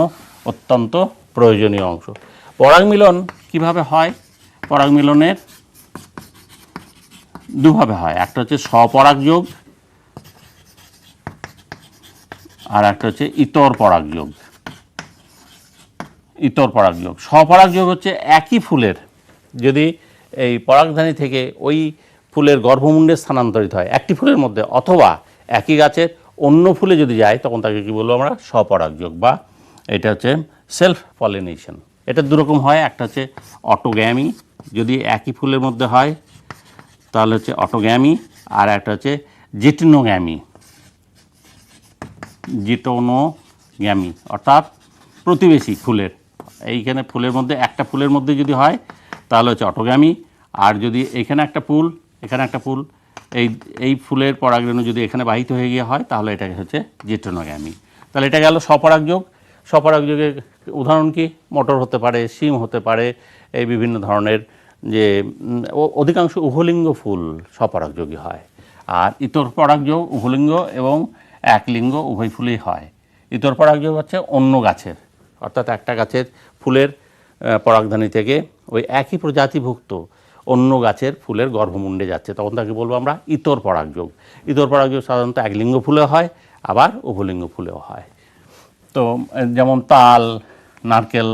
অত্যন্ত প্রয়োজনীয় অংশ। পরাগমিলন কিভাবে হয়? পরাগমিলনের দুভাবে হয়, একটা হচ্ছে স্বপরাগযোগ আর একটা হচ্ছে ইতর পরাগযোগ। স্বপরাগযোগ হচ্ছে একই ফুলের যদি এই পরাগধানী থেকে ওই ফুলের গর্ভমুণ্ডে স্থানান্তরিত হয় একটি ফুলের মধ্যে, অথবা একই গাছের অন্য ফুলে যদি যায় তখন তাকে কি বলবো আমরা? স্বপরাগযোগ, বা এটা হচ্ছে সেলফ পলিনেশন। এটা দুরকম হয়, একটা হচ্ছে অটোগ্যামি, যদি একই ফুলের মধ্যে হয় তাহলে হচ্ছে অটোগ্যামি, আর একটা হচ্ছে জিটনোগ্যামি অর্থাৎ প্রতিবেশী ফুলের। এইখানে ফুলের মধ্যে একটা ফুলের মধ্যে যদি হয় তাহলে হচ্ছে অটোগ্যামি, আর যদি এখানে একটা ফুল এই ফুলের পরাগরেণু যদি এখানে বাহিত হয়ে গিয়ে হয় তাহলে এটাকে হচ্ছে জিটনোগ্যামি। তাহলে এটা গেল স্বপরাগযোগ। স্বপরাগযোগের উদাহরণ কি? মটর হতে পারে, শিম হতে পারে, এই বিভিন্ন ধরনের যে অধিকাংশ উভলিঙ্গ ফুল স্বপরাগযোগী হয়। আর ইতর পরাগযোগ উভলিঙ্গ এবং একলিঙ্গ উভয় ফুলেই হয়। ইতর পরাগযোগ হচ্ছে অন্য গাছের, অর্থাৎ একটা গাছের ফুলের পরাগধানী থেকে ওই একই প্রজাতিভুক্ত অন্য গাছের ফুলের গর্ভমুণ্ডে যাচ্ছে, তখন তাকে বলবো আমরা ইতর পরাগযোগ। ইতর পরাগযোগ সাধারণত একলিঙ্গ ফুলে হয়, আবার উভলিঙ্গ ফুলেও হয়। তো যেমন তাল, নারকেল,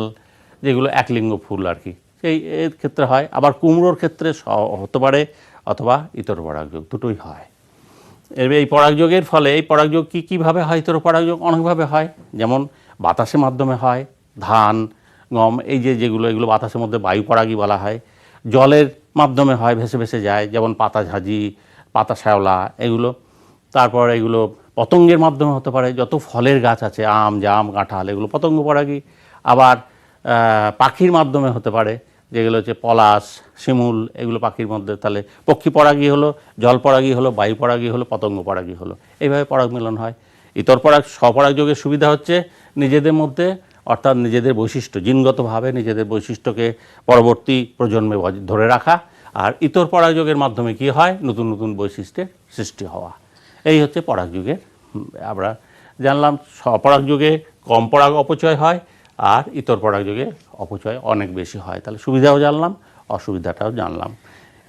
যেগুলো একলিঙ্গ ফুল আর কি, সেই এর ক্ষেত্রে হয়। আবার কুমড়োর ক্ষেত্রে হতে পারে, অথবা ইতর পরাগযোগ, দুটোই হয়। এই পরাগযোগের ফলে এই পরাগযোগ কীভাবে হয়? ইতর পরাগযোগ অনেকভাবে হয়, যেমন বাতাসের মাধ্যমে হয়। ধান, গম, এই যেগুলো এগুলো বাতাসের মধ্যে বায়ু পরাগী বলা হয়। জলের মাধ্যমে হয়, ভেসে ভেসে যায়, যেমন পাতা ঝাঁঝি, পাতা শ্যাওলা এগুলো। তারপর এগুলো পতঙ্গের মাধ্যমে হতে পারে, যত ফলের গাছ আছে আম, জাম, কাঁঠাল, এগুলো পতঙ্গ পরাগী। আবার পাখির মাধ্যমে হতে পারে, যেগুলো হচ্ছে পলাশ, শিমুল, এগুলো পাখির মধ্যে। তাহলে পক্ষী পরাগী হলো, জল পরাগী হলো, বায়ু পরাগী হলো, পতঙ্গ পরাগী হলো, এইভাবে পরাগ মিলন হয়। ইতর পরাগ স্বপরাগ যোগের সুবিধা হচ্ছে নিজেদের মধ্যে, অর্থাৎ নিজেদের বৈশিষ্ট্য, জিনগতভাবে নিজেদের বৈশিষ্ট্যকে পরবর্তী প্রজন্মে ধরে রাখা। আর ইতর পরাগ যোগের মাধ্যমে কি হয়, নতুন নতুন বৈশিষ্ট্যের সৃষ্টি হওয়া। এই হচ্ছে পরাগ যুগের। আমরা জানলাম স্বপরাগ যুগে কম পরাগ অপচয় হয়, আর ইতর পরাগ যুগে অপচয় অনেক বেশি হয়। তাহলে সুবিধাও জানলাম, অসুবিধাটাও জানলাম।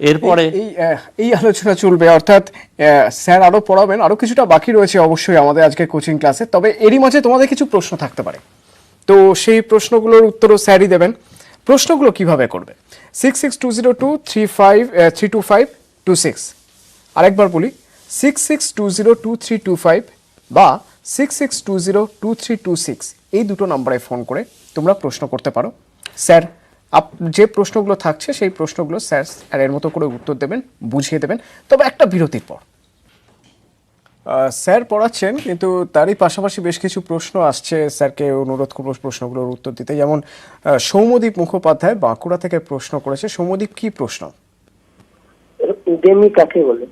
এরপরে এই আলোচনা চলবে, অর্থাৎ স্যার আরো পড়াবেন, আরো কিছুটা বাকি রয়েছে অবশ্যই আমাদের আজকে কোচিং ক্লাসে। তবে এরই মাঝে তোমাদের কিছু প্রশ্ন থাকতে পারে, তো সেই প্রশ্নগুলোর উত্তরও স্যারই দেবেন। প্রশ্নগুলো কিভাবে করবে? 66202325 আরেকবার বলি, 66202325 বা 66202326 এই দুটো নাম্বারে ফোন করে তোমরা প্রশ্ন করতে পারো। স্যার যে প্রশ্নগুলো থাকছে সেই প্রশ্নগুলো স্যার এর মতো করে উত্তর দেবেন, বুঝিয়ে দেবেন। তবে একটা বিরতির পর স্যার পড়াচ্ছেন, কিন্তু তারই পাশাপাশি বেশ কিছু প্রশ্ন আসছে, স্যারকে অনুরোধ করব প্রশ্নগুলোর উত্তর দিতে। যেমন সৌম্যদীপ মুখোপাধ্যায় বাঁকুড়া থেকে প্রশ্ন করেছে। সৌম্যদীপ, কি প্রশ্ন? উগামি কাকে বলে?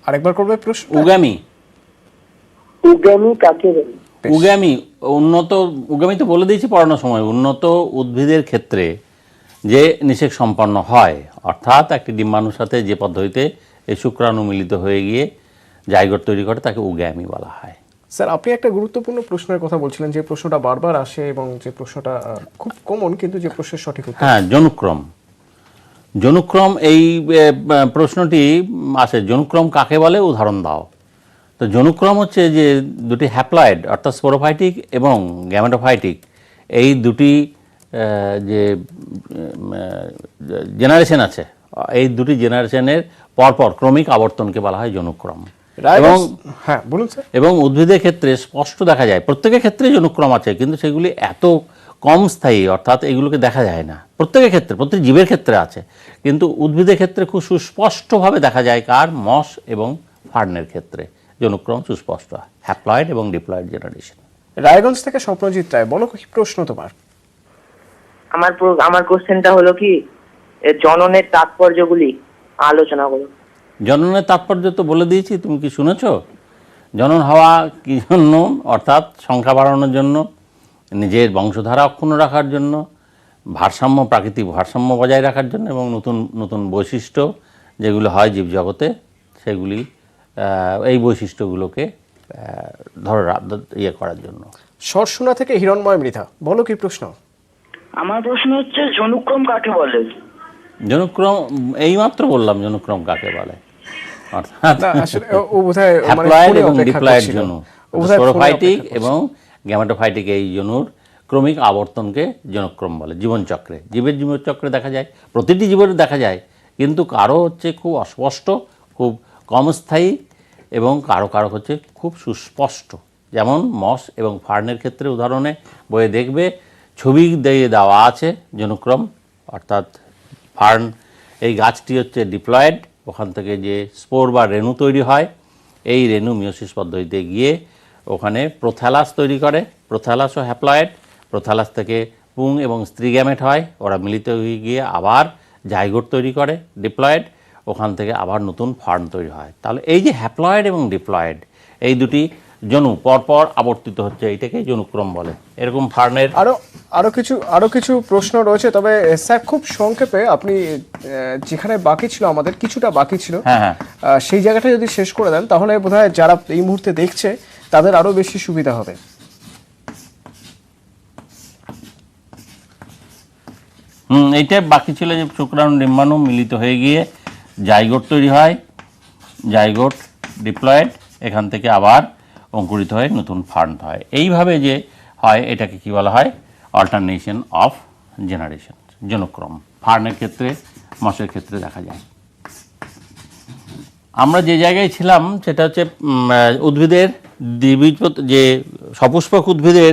আরেকবার করবে প্রশ্ন? উগামি। উগামি কাকে বলে? উগামি উগামি তো বলে দিয়েছি পড়ানোর সময়। উন্নত উদ্ভিদের ক্ষেত্রে যে নিষেক সম্পন্ন হয়, অর্থাৎ একটি ডিম্বাণুর সাথে যে পদ্ধতিতে এই শুক্রাণু মিলিত হয়ে গিয়ে জাইগোট তৈরি করে, তাকে উগামি বলা হয়। স্যার, আপনি একটা গুরুত্বপূর্ণ প্রশ্নের কথা বলছিলেন, যে প্রশ্নটা বারবার আসে এবং যে প্রশ্নটা খুব কমন, কিন্তু যে প্রশ্নের সঠিক উত্তর। হ্যাঁ, জনুক্রম। এই প্রশ্নটি আসে, জনুক্রম কাকে বলে, উদাহরণ দাও। তো জনুক্রম হচ্ছে যে দুটি হ্যাপ্লয়েড, অর্থাৎ স্পোরোফাইটিক এবং গ্যামেটোফাইটিক, এই দুটি যে জেনারেশন আছে, এই দুটি জেনারেশনের পরপর ক্রমিক আবর্তনকে বলা হয় জনুক্রম। এবং হ্যাঁ, বলুন স্যার। এবং উদ্ভিদের ক্ষেত্রে স্পষ্ট দেখা যায়, প্রত্যেকের ক্ষেত্রেই জনুক্রম আছে, কিন্তু সেগুলি এত কম স্থায়ী, অর্থাৎ এগুলোকে দেখা যায় না। প্রত্যেকের ক্ষেত্রে, প্রত্যেক জীবের ক্ষেত্রে আছে, কিন্তু উদ্ভিদের ক্ষেত্রে খুব সুস্পষ্টভাবে দেখা যায়। কার? মস এবং ফার্নের ক্ষেত্রে জনুক্রম সুস্পষ্ট, হ্যাপ্লয়েড এবং ডিপ্লয়েড জেনারেশন। রায়গঞ্জ থেকে স্বপ্নজিৎ রায়, বলো কি প্রশ্ন তোমার? আমার কোশ্চেনটা হলো কি, জননের তাৎপর্যগুলি আলোচনা করো। জননের তাৎপর্য তো বলে দিয়েছি, তুমি কি শুনেছো? জনন হওয়া কি জন্য? অর্থাৎ সংখ্যা বাড়ানোর জন্য, নিজের বংশধারা অক্ষুণ্ণ রাখার জন্য, ভারসাম্য, প্রাকৃতিক ভারসাম্য বজায় রাখার জন্য, এবং নতুন নতুন বৈশিষ্ট্য যেগুলো হয় জীবজগতে, সেগুলি এই বৈশিষ্ট্যগুলোকে করার জন্য। সরসুনা থেকে হিরণময় মৃধা, বলো কি প্রশ্ন? আমার প্রশ্ন হচ্ছে, জনুক্রম কাকে বলে? জনুক্রম এইমাত্র বললাম, জনুক্রম কাকে বলে। অর্থাৎ হ্যাপ্লয়েড এবং ডিপ্লয়েড জনু, স্পোরোফাইটিক এবং গ্যামেটোফাইটিক এই জনুর ক্রমিক আবর্তনকে জনুক্রম বলে। জীবনচক্রে, জীবের জীবনচক্রে দেখা যায়, প্রতিটি জীবের দেখা যায়, কিন্তু কারো হচ্ছে খুব অস্পষ্ট, খুব কম স্থায়ী, এবং কারো কারো হচ্ছে খুব সুস্পষ্ট। যেমন মস এবং ফার্নের ক্ষেত্রে উদাহরণে বইয়ে দেখবে, ছবি দিয়ে দেওয়া আছে জনুক্রম, অর্থাৎ ফার্ন এই গাছটি হচ্ছে ডিপ্লয়েড, ওখান থেকে যে স্পোর বা রেণু তৈরি হয়, এই রেণু মিওসিস পদ্ধতিতে গিয়ে ওখানে প্রোথ্যালাস তৈরি করে। প্রোথ্যালাস ও হ্যাপ্লয়েড, প্রোথ্যালাস থেকে পুং এবং স্ত্রী গ্যামেট হয়, ওরা মিলিত হয়ে গিয়ে আবার জাইগোট তৈরি করে ডিপ্লয়েড, ওখান থেকে আবার নতুন ফার্ন তৈরি হয়। তাহলে এই যে হ্যাপ্লয়েড এবং ডিপ্লয়েড, এই দুটি জনু পরপর আবর্তিত হচ্ছে, এইটাকে জনুক্রম বলে। এরকম ফার্নের আরো কিছু প্রশ্ন রয়েছে, তবে স্যার খুব সংক্ষেপে, আপনি যেখানে বাকি ছিল, আমাদের কিছুটা বাকি ছিল, সেই জায়গাটা যদি শেষ করে দেন, তাহলে বোধহয় যারা এই মুহূর্তে দেখছে তাদের আরো বেশি সুবিধা হবে। এইটা বাকি ছিল, যে শুক্রাণু ডিম্বাণু মিলিত হয়ে গিয়ে জাইগোট তৈরি হয়, জাইগোট ডিপ্লয়েড, এখান থেকে আবার অঙ্কুরিত হয়ে নতুন ফার্ন হয়। এইভাবে যে হয়, এটাকে কি বলা হয়? অল্টারনেশন অফ জেনারেশন, জনুক্রম। ফার্নের ক্ষেত্রে, মসের ক্ষেত্রে দেখা যায়। আমরা যে জায়গায় ছিলাম সেটা হচ্ছে উদ্ভিদের দ্বিবীজপত্রী, যে সপুষ্পক উদ্ভিদের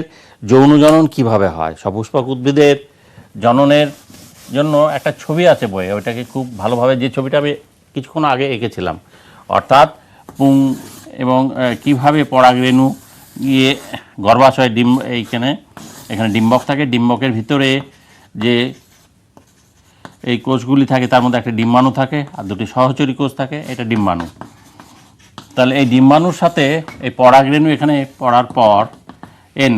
যৌন জনন কিভাবে হয়। সপুষ্পক উদ্ভিদের জননের জন্য একটা ছবি আছে বইয়ে, ওইটাকে খুব ভালোভাবে, যে ছবিটা আমি কিছুক্ষণ আগে এঁকেছিলাম, অর্থাৎ পুং এবং কিভাবে পরাগরেণু গিয়ে গর্ভাশয় এখানে ডিম্বক থাকে, ডিম্বকের ভিতরে যে এই কোষগুলি থাকে তার মধ্যে একটা ডিম্বাণু থাকে আর দুটি সহচরী কোষ থাকে, এটা ডিম্বাণু। তাহলে এই ডিম্বাণুর সাথে এই পরাগরেণু এখানে পড়ার পর এন,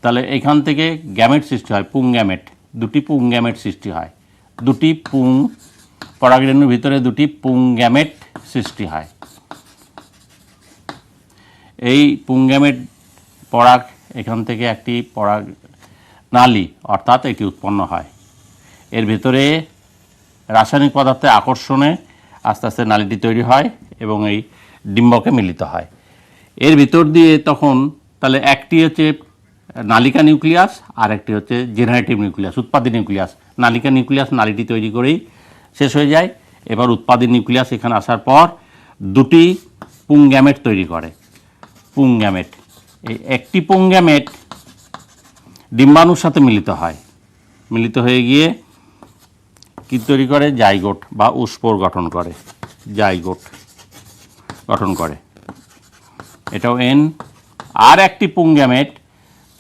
তাহলে এখান থেকে গ্যামেট সৃষ্টি হয়, পুং গ্যামেট, দুটি পুং গ্যামেট সৃষ্টি হয়, দুটি পুং, পরাগরেণুর ভিতরে দুটি পুং গ্যামেট সৃষ্টি হয়। এই পুং গ্যামেট পরাগ এখান থেকে একটি পরাগ নালী অর্থাৎ এটি উৎপন্ন হয়। এর ভিতরে রাসায়নিক পদার্থের আকর্ষণে আস্তে আস্তে নালীটি তৈরি হয় এবং এই ডিম্বকে মিলিত হয়। এর ভিতর দিয়ে তখন তাহলে একটি হচ্ছে নালিকা নিউক্লিয়াস আর একটি হচ্ছে জেনারেটিভ নিউক্লিয়াস, উৎপাদী নিউক্লিয়াস। নালিকা নিউক্লিয়াস নালীটি তৈরি করেই শেষ হয়ে যায়। এবার উৎপাদী নিউক্লিয়াস এখানে আসার পর দুটি পুং গ্যামেট তৈরি করে। পুং গ্যামেট, এই একটি পুং গ্যামেট ডিম্বাণুর সাথে মিলিত হয়, মিলিত হয়ে গিয়ে কি তৈরি করে, জাইগোট বা উস্পোর গঠন করে, জাইগোট গঠন করে, এটাও এন। আর একটি পুং গ্যামেট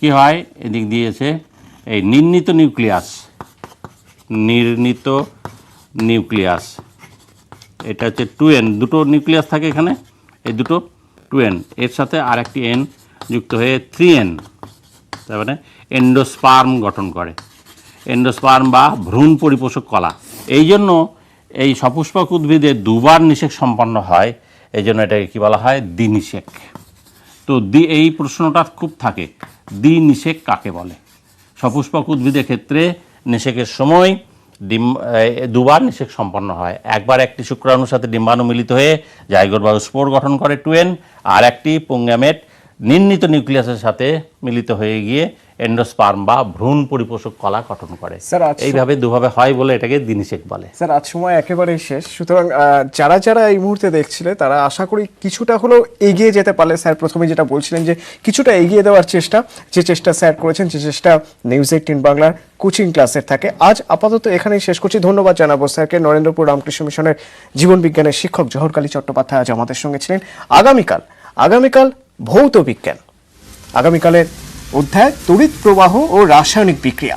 কি হয়, এদিক দিয়েছে এই নির্ণীত নিউক্লিয়াস, নির্ণীত নিউক্লিয়াস, এটা হচ্ছে 2n, দুটো নিউক্লিয়াস থাকে এখানে, এই দুটো 2n, এর সাথে আর একটি n যুক্ত হয়ে 3n, তার মানে এন্ডোস্পার্ম গঠন করে, এন্ডোস্পার্ম বা ভ্রূণ পরিপোষক কলা। এই জন্য এই সপুষ্পক উদ্ভিদে দুবার নিষেক সম্পন্ন হয়, এই জন্য এটাকে কী বলা হয়, দ্বিনিষেক। তো এই প্রশ্নটা খুব থাকে, দ্বিনিষেক কাকে বলে? সপুষ্পক উদ্ভিদের ক্ষেত্রে নিষেকের সময় দুবার নিষেক সম্পন্ন হয়। একবার একটি শুক্রাণুর সাথে ডিম্বাণু মিলিত হয়ে জাইগোট বা স্পোর গঠন করে 2n, আর একটি পুং গ্যামেট নির্ণীত নিউক্লিয়াসের সাথে মিলিত হয়ে গিয়ে এন্ডোস্পার্ম বা ভ্রূণ পরিপোষক কলা গঠন করে। স্যার, এইভাবে দুভাবে হয় বলে এটাকে দ্বিনিষেক বলে। স্যার, আজ সময় একেবারেই শেষ, সুতরাং যারা যারা এই মুহূর্তে দেখছিলে তারা আশা করি কিছুটা হলেও এগিয়ে যেতে পারলে। স্যার প্রথমে যেটা বলছিলেন যে কিছুটা এগিয়ে দেওয়ার যে চেষ্টা স্যার করেছেন, যে চেষ্টা নিউজ 18 বাংলার কোচিং ক্লাসের থাকে। আজ আপাতত এখানেই শেষ করছি। ধন্যবাদ জানাবো স্যারকে। নরেন্দ্রপুর রামকৃষ্ণ মিশনের জীবন বিজ্ঞানের শিক্ষক জহরকালী চট্টোপাধ্যায় আজ আমাদের সঙ্গে ছিলেন। আগামীকাল ভৌত বিজ্ঞান, আগামীকালের অধ্যায় তড়িৎ প্রবাহ ও রাসায়নিক বিক্রিয়া।